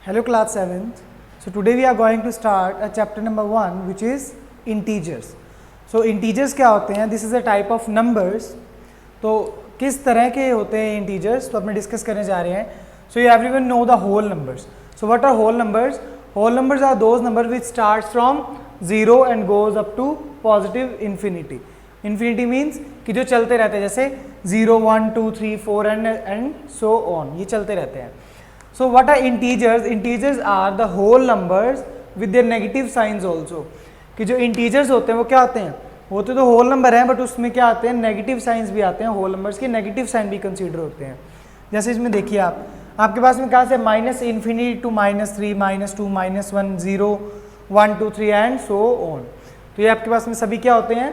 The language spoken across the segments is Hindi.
Hello class 7th. So today we are going to start a chapter number 1 which is integers. So integers क्या होते हैं? This is a type of numbers. तो किस तरह के होते हैं integers? तो अपने डिस्कस करने जा रहे हैं. So you everyone know the whole numbers. So what are whole numbers? Whole numbers are those numbers which starts from 0 and goes up to positive infinity. Infinity means कि जो चलते रहते हैं जैसे 0, 1, 2, 3, 4 and so on. ये चलते रहते हैं. So what are integers? Integers are the whole numbers with their negative signs also. कि जो integers होते हैं वो क्या होते हैं? होते तो whole number हैं but उसमें क्या आते हैं? Negative signs भी आते हैं. whole numbers के negative sign भी consider होते हैं. जैसे इसमें देखिए आपके पास में कहाँ से minus infinity to -3, -2, -1, 0, 1, 2, 3 and so on. तो ये आपके पास में सभी क्या होते हैं?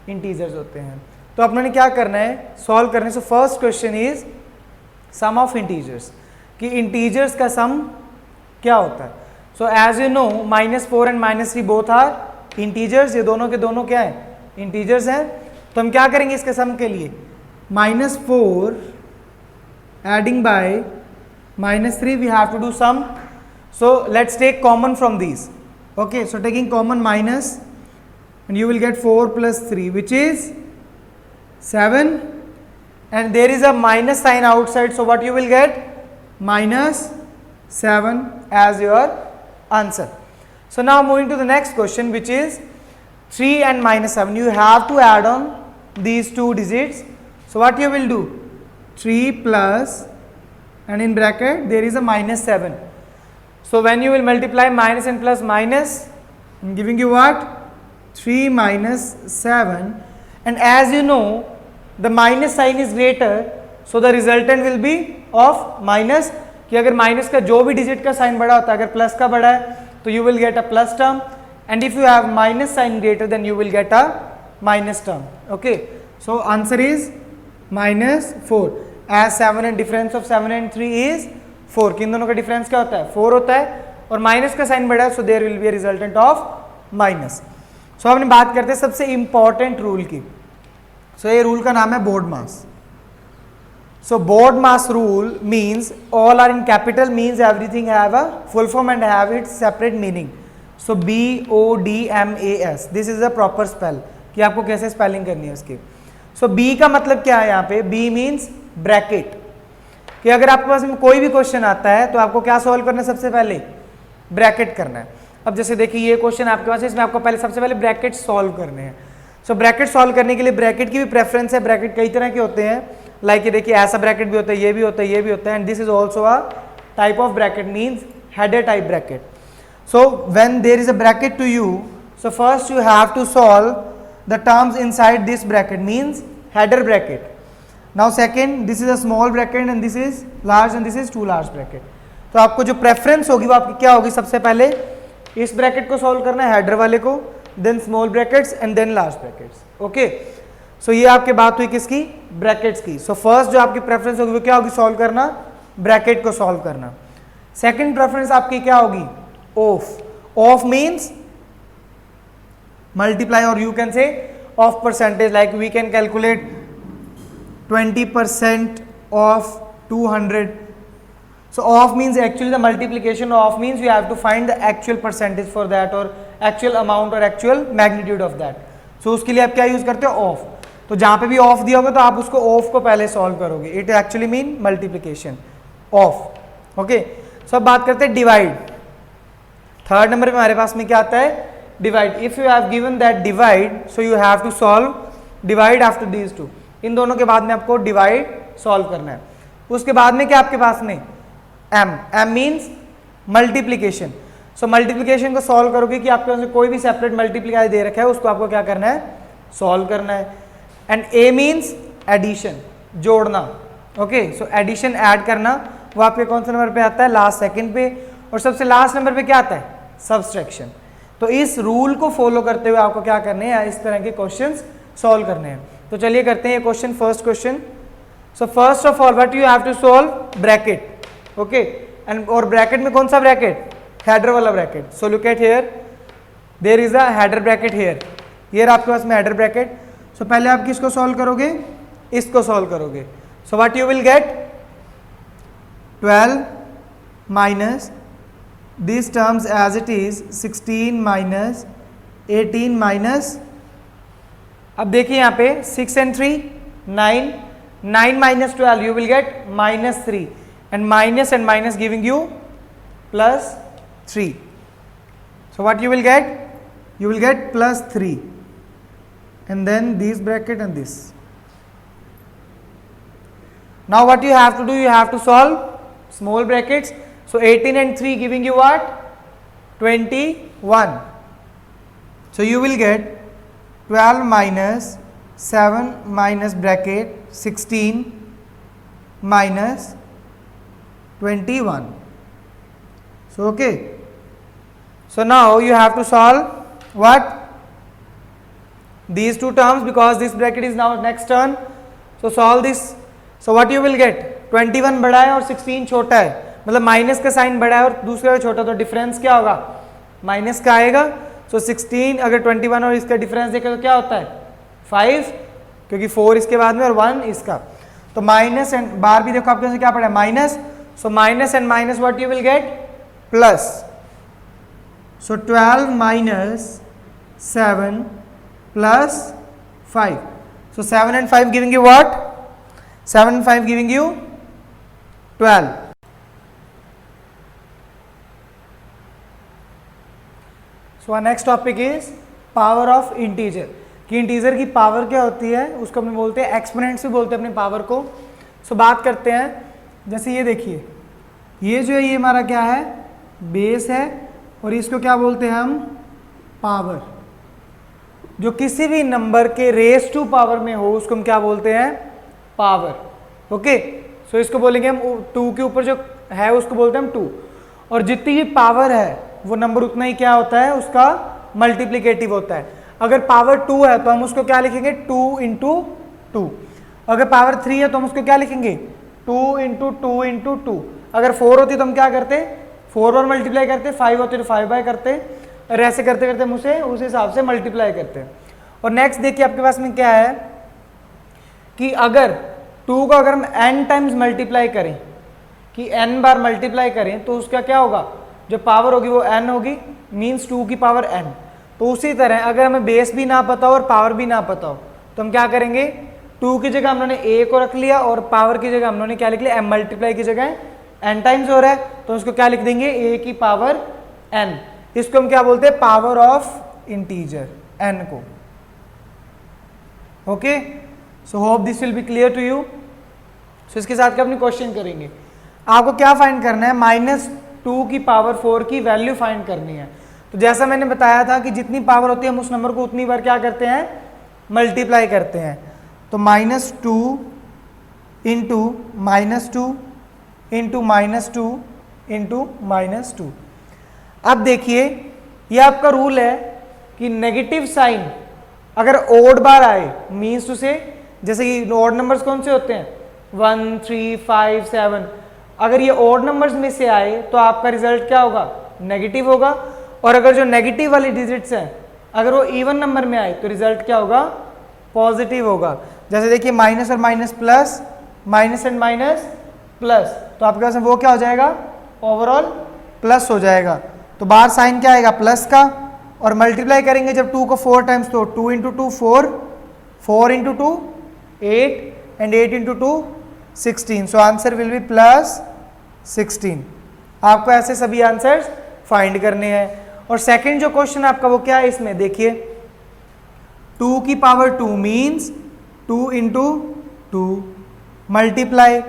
इंटीजर्स होते हैं. तो अपने क्या करना है? सॉल्व करने से first question is sum of integers कि इंटीजर्स का सम क्या होता है. So as you know -4 and -3 both are integers. ये दोनों के दोनों क्या है? इंटीजर्स हैं. तो हम क्या करेंगे इसके सम के लिए? -4 adding by -3 we have to do sum. So let's take common from these. Okay, so taking common minus and you will get 4 plus 3 which is 7 and there is a minus sign outside, so what you will get? -7 as your answer. So now moving to the next question which is 3 and -7. You have to add on these two digits. So what you will do? 3 plus and in bracket there is a -7. So when you will multiply minus and plus minus, I'm giving you what? 3 minus 7, and as you know the minus sign is greater, so the resultant will be of minus. कि अगर माइनस का जो भी डिजिट का साइन बड़ा होता है, अगर प्लस का बड़ा है तो you will get a plus term, and if you have minus sign greater then you will get a minus term. Okay, so answer is -4. As 7 and difference of 7 and 3 is 4. किन दोनों का डिफरेंस क्या होता है? 4 होता है और माइनस का साइन बड़ा है, so there will be a resultant of minus. So हमने बात करते हैं सबसे इंपॉर्टेंट रूल की. सो ये रूल का नाम है BODMAS. So BODMAS rule means all are in capital, means everything have a full form and have its separate meaning. So BODMAS, this is a proper spell कि आपको कैसे स्पेलिंग करनी है उसकी. सो B का मतलब क्या है यहाँ पे? B means bracket. कि अगर आपके पास में कोई भी क्वेश्चन आता है तो आपको क्या सॉल्व करना है? सबसे पहले ब्रैकेट करना है. अब जैसे देखिए ये क्वेश्चन आपके पास है, इसमें आपको पहले सबसे पहले ब्रैकेट सॉल्व करने हैं. सो ब्रैकेट सॉल्व करने के लिए ब्रैकेट की भी प्रेफरेंस है. ब्रैकेट कई तरह के होते हैं, लाइक ये देखिए ऐसा ब्रैकेट भी होता है, ये भी होता है, ये भी होता है, and this is also a type of bracket, means header type bracket. So when there is a bracket to you, so first you have to solve the terms inside this bracket, means header bracket. Now second, this is a small bracket and this is large and this is too large bracket. तो आपको जो प्रेफरेंस होगी वो आपकी क्या होगी? सबसे पहले इस ब्रैकेट को सॉल्व करना है, हेडर वाले को, then small brackets and then large brackets. Okay, so ये आपकी बात हुई किसकी? ब्रैकेट्स की. सो फर्स्ट जो आपकी प्रेफरेंस होगी वो क्या होगी? सॉल्व करना, ब्रैकेट को सॉल्व करना. सेकेंड प्रेफरेंस आपकी क्या होगी? ऑफ. ऑफ मीन्स मल्टीप्लाई, और you can say of percentage, like we can calculate 20% of 200. So off means actually the multiplication. Off means you have to find the actual percentage for that, or actual amount or actual magnitude of that. So उसके लिए आप क्या यूज करते हो? ऑफ. तो जहां पे भी ऑफ दिया होगा तो आप उसको ऑफ को पहले सॉल्व करोगे. It actually mean multiplication, of. Okay, so अब बात करते हैं डिवाइड. थर्ड नंबर पे हमारे पास में क्या आता है? Divide. If you have given that divide, so you have to solve divide after these two. इन दोनों के बाद में आपको डिवाइड सॉल्व करना है. उसके बाद में क्या आपके पास में? m means multiplication. So multiplication को सॉल्व करोगे कि आपके पास कोई भी सेपरेट मल्टीप्लीकाई दे रखा है उसको आपको क्या करना है? सॉल्व करना है. एंड a मीन्स एडिशन, जोड़ना. ओके, सो एडिशन ऐड करना, वो आपके कौन से नंबर पे आता है? लास्ट सेकंड पे. और सबसे लास्ट नंबर पे क्या आता है? सब्सट्रैक्शन. तो इस रूल को फॉलो करते हुए आपको क्या करने हैं? इस तरह के क्वेश्चंस सॉल्व करने हैं. तो चलिए करते हैं ये question. First question. So first of all what you have to solve? Bracket. Okay, and और ब्रैकेट में कौन सा ब्रैकेट? हेडर वाला bracket. So look at here, there is a header bracket here. Here आपके पास में हेडर ब्रैकेट. सो पहले आप किसको सॉल्व करोगे? इसको सॉल्व करोगे. So what you will get? 12 minus this terms as it is 16 minus 18 minus, अब देखिए यहाँ पे 6 and 3 9, 9 minus 12 you will get minus 3 and minus giving you plus 3. So what you will get? You will get plus 3 and then this bracket and this. Now what you have to do, you have to solve small brackets. So 18 and 3 giving you what? 21. So you will get 12 minus 7 minus bracket 16 minus 21. So okay. So now you have to solve what? These two terms, because this bracket is now next term. So solve this. So what you will get? 21 बड़ा है और 16 छोटा है, मतलब माइनस का साइन बड़ा है और दूसरा छोटा, तो डिफरेंस क्या होगा? माइनस का आएगा. सो 16 अगर 21 और इसका डिफरेंस देखें तो क्या होता है? 5, क्योंकि 4 इसके बाद में और 1 इसका. तो माइनस एंड बार भी देखो आपके पास क्या पड़ा है? Minus. So minus and minus what you will gate? Plus. So 12 minus 7 plus 5. So 7 and 5 giving you what? 7 and 5 giving you 12. So our next topic is power of integer. कि इंटीजर की पावर क्या होती है, उसको हम बोलते हैं एक्सपोनेंट्स भी बोलते हैं अपने पावर को. सो बात करते हैं, जैसे ये देखिए, ये जो है ये हमारा क्या है? बेस है, और इसको क्या बोलते हैं हम? पावर. जो किसी भी नंबर के रेस टू पावर में हो उसको हम क्या बोलते हैं? पावर. ओके. सो इसको बोलेंगे हम 2 के ऊपर जो है उसको बोलते हैं हम 2. और जितनी भी पावर है वो नंबर उतना ही क्या होता है? उसका मल्टीप्लिकेटिव होता है. अगर पावर 2 है तो हम उसको क्या लिखेंगे? 2 इंटू 2. अगर पावर 3 है तो हम उसको क्या लिखेंगे? 2 इंटू 2 इंटू 2. अगर 4 होती तो हम क्या करते? 4 बार मल्टीप्लाई करते. 5 होती तो 5 बाय करते. और ऐसे करते करते हम उसे उस हिसाब से मल्टीप्लाई करते हैं. और नेक्स्ट देखिए आपके पास में क्या है कि अगर 2 को अगर हम n टाइम्स मल्टीप्लाई करें, कि n बार मल्टीप्लाई करें, तो उसका क्या होगा? जो पावर होगी वो n होगी, मीन्स 2 की पावर n. तो उसी तरह अगर हमें बेस भी ना पता हो और पावर भी ना पता हो तो हम क्या करेंगे? 2 की जगह हमने a को रख लिया और पावर की जगह हमने क्या लिख लिया? m मल्टीप्लाई की जगह n टाइम्स हो रहा है तो उसको क्या लिख देंगे? a की पावर n. इसको हम क्या बोलते हैं? पावर ऑफ इंटीजर n को. Okay. So hope this will be clear to you. So इसके साथ क्या अपनी क्वेश्चन करेंगे. आपको क्या फाइंड करना है? -2 की पावर 4 की वैल्यू फाइंड करनी है. तो जैसा मैंने बताया था कि जितनी पावर होती है हम उस नंबर को उतनी बार क्या करते हैं? मल्टीप्लाई करते हैं. तो -2 इंटू -2 इंटू -2 इंटू -2. अब देखिए ये आपका रूल है कि नेगेटिव साइन अगर ओड बार आए, मीन्स टू से, जैसे कि ओड नंबर्स कौन से होते हैं? 1 3 5 7. अगर ये ओड नंबर्स में से आए तो आपका रिजल्ट क्या होगा? नेगेटिव होगा. और अगर जो नेगेटिव वाली डिजिट्स हैं अगर वो इवन नंबर में आए तो रिजल्ट क्या होगा? पॉजिटिव होगा. जैसे देखिए माइनस और minus plus, minus and minus plus, तो आपके पास वो क्या हो जाएगा? ओवरऑल प्लस हो जाएगा. तो बाहर साइन क्या आएगा? प्लस का. और मल्टीप्लाई करेंगे जब 2 को 4 टाइम्स तो 2 into 2 4, 4 into 2 8 and 8 into 2 16. So answer will be plus 16. आपको ऐसे सभी आंसर्स फाइंड करने हैं. और सेकंड जो क्वेश्चन आपका वो क्या है? इसमें देखिए 2 की पावर 2 मीन्स 2 इंटू 2 मल्टीप्लाई.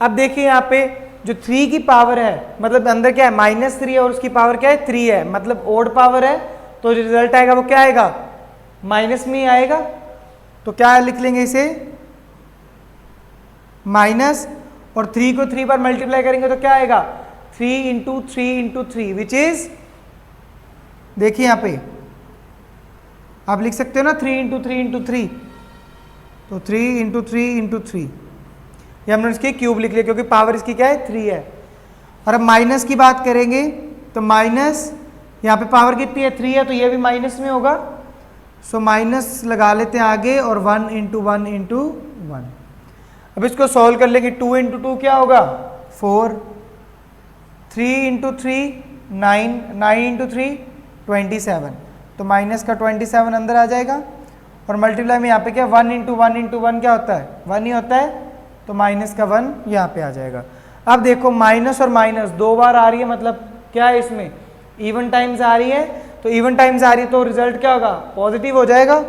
अब देखिए यहाँ पे जो 3 की पावर है, मतलब अंदर क्या है? -3 है और उसकी पावर क्या है? 3 है, मतलब ओड पावर है. तो जो रिजल्ट आएगा वो क्या आएगा? माइनस में ही आएगा. तो क्या लिख लेंगे इसे? माइनस, और 3 को 3 बार मल्टीप्लाई करेंगे तो क्या आएगा? 3 इंटू 3 इंटू 3 विच इज, देखिए यहाँ पे आप लिख सकते हो ना 3 इंटू 3 इंटू 3. तो 3 इंटू 3 इंटू 3, ये हमने इसकी क्यूब लिख लिया क्योंकि पावर इसकी क्या है? 3 है. और अब माइनस की बात करेंगे तो माइनस, यहाँ पे पावर कितनी है? 3 है, तो ये भी माइनस में होगा. सो माइनस लगा लेते हैं आगे और 1 इंटू 1 इंटू 1. अब इसको सॉल्व कर लेंगे. 2 इंटू 2 क्या होगा? 4. 3 इंटू 3 9 इंटू 3 27, तो माइनस का 27 अंदर आ जाएगा और मल्टीप्लाई में यहाँ पे क्या 1 इंटू 1 इंटू 1 क्या होता है 1 ही होता है, तो माइनस का 1 यहाँ पे आ जाएगा। अब देखो माइनस और माइनस दो बार आ रही है, मतलब क्या है इसमें इवन टाइम्स आ रही है, तो इवन टाइम्स आ रही है तो रिजल्ट क्या होगा पॉजिटिव हो जाएगा।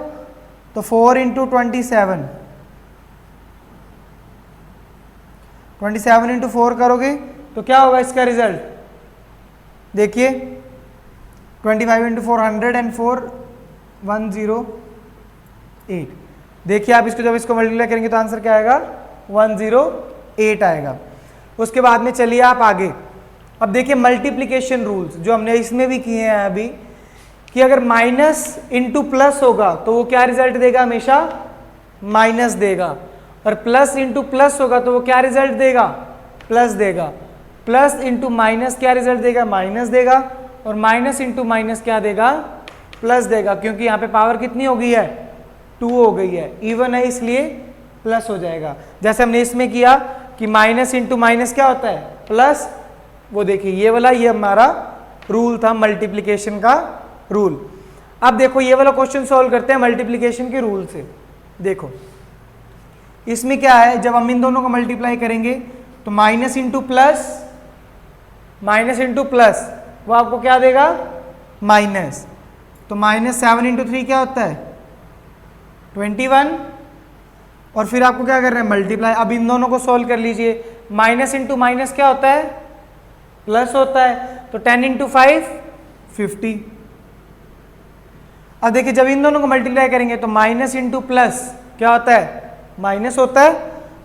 तो 4 इंटू 27 इंटू 4 करोगे तो क्या होगा इसका रिजल्ट, देखिए 25 इंटू 4 104 108। देखिए आप इसको जब इसको मल्टीप्लाई करेंगे तो आंसर क्या आएगा 108 आएगा। उसके बाद में चलिए आप आगे, अब देखिए मल्टीप्लिकेशन रूल्स जो हमने इसमें भी किए हैं अभी, कि अगर माइनस इंटू प्लस होगा तो वो क्या रिजल्ट देगा, हमेशा माइनस देगा, और प्लस इंटू प्लस होगा तो वो क्या रिजल्ट देगा, प्लस देगा। प्लस इंटू माइनस क्या रिजल्ट देगा, माइनस देगा, और माइनस इंटू माइनस क्या देगा, प्लस देगा, क्योंकि यहाँ पे पावर कितनी हो गई है 2 हो गई है, इवन है इसलिए प्लस हो जाएगा। जैसे हमने इसमें किया कि माइनस इंटू माइनस क्या होता है प्लस, वो देखिए ये वाला ये हमारा रूल था मल्टीप्लिकेशन का रूल। अब देखो ये वाला क्वेश्चन सॉल्व करते हैं मल्टीप्लिकेशन के रूल से। देखो इसमें क्या है, जब हम इन दोनों को मल्टीप्लाई करेंगे तो माइनस इंटू प्लस वो आपको क्या देगा माइनस, तो माइनस 7 इंटू 3 क्या होता है 21, और फिर आपको क्या करना है मल्टीप्लाई। अब इन दोनों को सॉल्व कर लीजिए, माइनस इंटू माइनस क्या होता है प्लस होता है, तो 10 इंटू 5 50। अब देखिए जब इन दोनों को मल्टीप्लाई करेंगे तो माइनस इंटू प्लस क्या होता है माइनस होता है,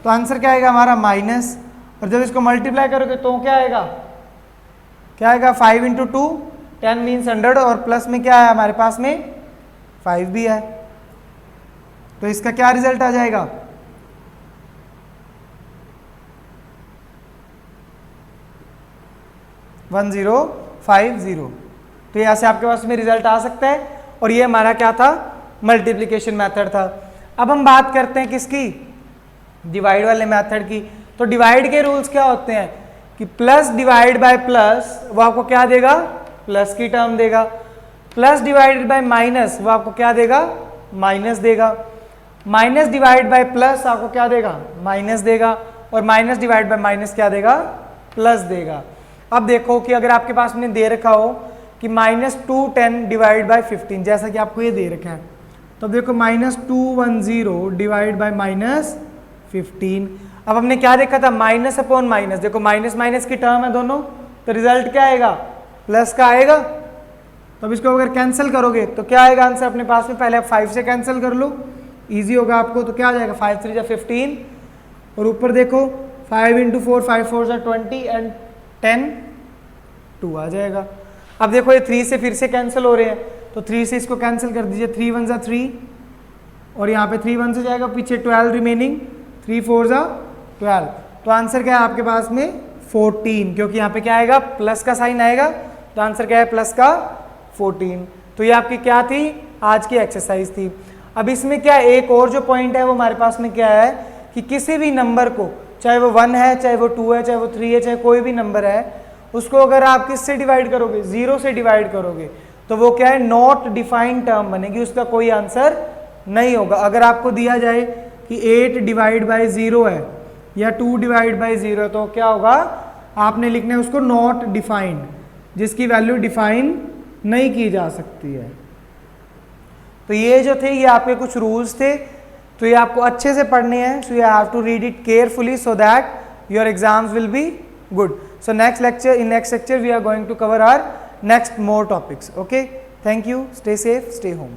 तो आंसर क्या आएगा हमारा माइनस, और जब इसको मल्टीप्लाई करोगे तो क्या आएगा 5 इंटू 2 10 मीन्स 100, और प्लस में क्या है हमारे पास में 5 भी है, तो इसका क्या रिजल्ट आ जाएगा 1050। तो यहाँ से आपके पास में रिजल्ट आ सकता है, और ये हमारा क्या था मल्टीप्लिकेशन मेथड था। अब हम बात करते हैं किसकी, डिवाइड वाले मेथड की। तो डिवाइड के रूल्स क्या होते हैं कि प्लस डिवाइड बाय प्लस वो आपको क्या देगा प्लस की टर्म देगा, प्लस डिवाइडेड बाय माइनस वो आपको क्या देगा माइनस देगा, माइनस डिवाइड बाय प्लस आपको क्या देगा माइनस देगा, और माइनस डिवाइड बाय माइनस क्या देगा प्लस देगा। अब देखो कि अगर आपके पास में दे रखा हो कि -210 डिवाइड बाय 15, जैसा कि आपको ये दे रखा है, तो देखो -210 डिवाइड बाय -15। अब हमने क्या देखा था माइनस अपॉन माइनस, देखो माइनस माइनस की टर्म है दोनों, तो रिजल्ट क्या आएगा प्लस का आएगा। तो अब इसको अगर कैंसिल करोगे तो क्या आएगा आंसर अपने पास में, पहले आप 5 से कैंसिल कर लो, इजी होगा आपको, तो क्या आ जाएगा 5 3 15, और ऊपर देखो 5 इंटू 4 5 4 20 एंड 10 2 आ जाएगा। अब देखो ये 3 से फिर से कैंसिल हो रहे हैं, तो 3 से इसको कैंसिल कर दीजिए, 3 1 जा 3, और यहाँ पे 3 1 से जाएगा पीछे 12 रिमेनिंग, 3 4 जा 12, तो आंसर क्या है आपके पास में 14, क्योंकि यहाँ पे क्या आएगा प्लस का साइन आएगा, तो आंसर क्या है प्लस का 14। तो ये आपकी क्या थी आज की एक्सरसाइज थी। अब इसमें क्या एक और जो पॉइंट है वो हमारे पास में क्या है कि किसी भी नंबर को, चाहे वो 1 है चाहे वो 2 है चाहे वो 3 है चाहे कोई भी नंबर है, उसको अगर आप किससे डिवाइड करोगे 0 से डिवाइड करोगे, तो वो क्या है नॉट डिफाइंड टर्म बनेगी, उसका कोई आंसर नहीं होगा। अगर आपको दिया जाए कि 8 डिवाइड बाई 0 है या 2 डिवाइड बाई 0 है, तो क्या होगा आपने लिखना है उसको नॉट डिफाइंड, जिसकी वैल्यू डिफाइन नहीं की जा सकती है। तो ये जो थे ये आपके कुछ रूल्स थे, तो ये आपको अच्छे से पढ़ने हैं, so you have to read it carefully so that your exams will be good. So next lecture we are going to cover our next more topics. Okay, thank you, stay safe, stay home.